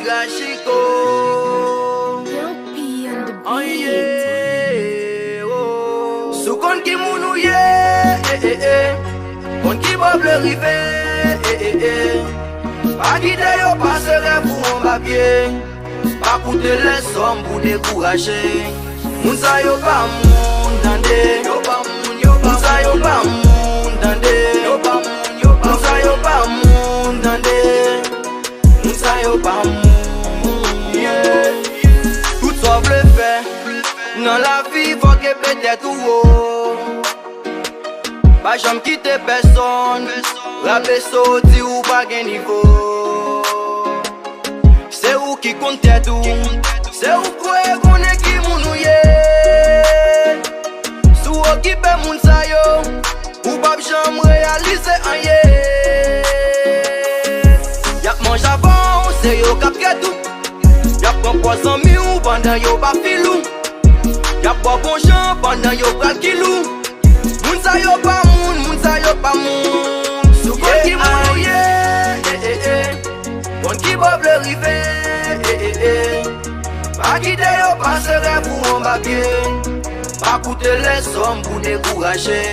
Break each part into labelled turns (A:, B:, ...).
A: Chico. Oh yeah, oh. Sous compte qui mounou yeah, compte qui va pleuriver, pas quitter yo passerait pour un papier, pas coûter les sommes pour décourager. Moun sa yo pa moun dande, yo pa moun, yo pa moun sa yo pa moun dande, yo pa moun, yo pa moun sa yo pa moun dande, moun sa yo pa moun, yeah. Tout ça vle fait, dans la vie faut que peut-être ou pas jamais quitter personne, rapper sorti ou pas gain niveau. C'est où qui compte tout, c'est où quoi qu'on est qui mounouye. Sou occupé moun sa yo, ou pas jamais réaliser un yé. Y'a mange avant, c'est yo cap tout. Y'a prend poisson miou pendant yo pas filou. Y'a boit bon champ pendant yo pral kilou. Moun sa yo pa moun, moun sa yo pa moun. Sou kon ki mounouye, kon ki va pleuriver, pas quitter yo passerait pour un papier, pas coûter les sommes pour décourager.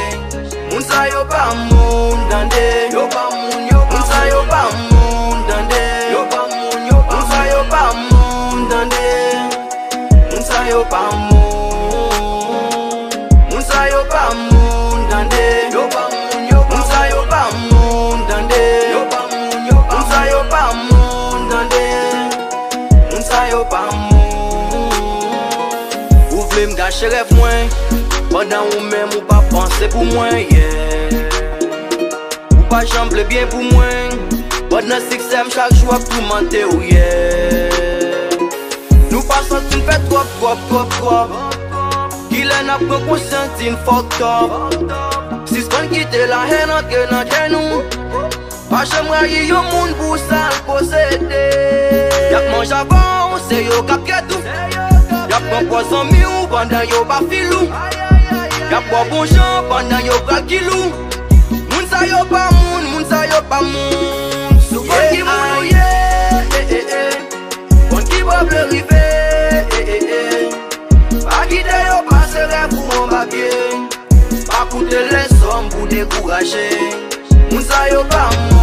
A: Moun sa yo pa moun dande, yo pa moun, yo pa moun sa yo pa moun dande, yo pa moun, yo pa moun sa yo pa moun dande, moun sa yo pa moun, moun sa yo pa moun dande, yo pa moun, yo pa moun sa yo pa moun dande, yo pa moun, yo pa moun sa yo pa moun dande, moun sa yo pa moun. Ou vle m'gâcher rêve moins, pendant ou même ou pas penser pour moi, yeah. Ou pas jamble bien pour moi, pendant 6ème chaque jour pour mentir, oh yeah. Nous passons une fête trop, qu'il en a pris conscience d'une fucked up. Si ce qu'on quitte la haine entre nous, pas jamais y'a un monde pour ça le posséder. Y'a mange avant, c'est yo cap tout. Y'a prend poisson miou pendant yo pas filou. Y'a boit bon champ pendant yo pral kilou. Moun sa yo pa moun, moun sa yo pa moun. Sou kon ki mounouye, kon ki va pleuriver, pas quitter yo passerait pour un papier, pas coûter les sommes pour décourager. Moun sa yo pa moun.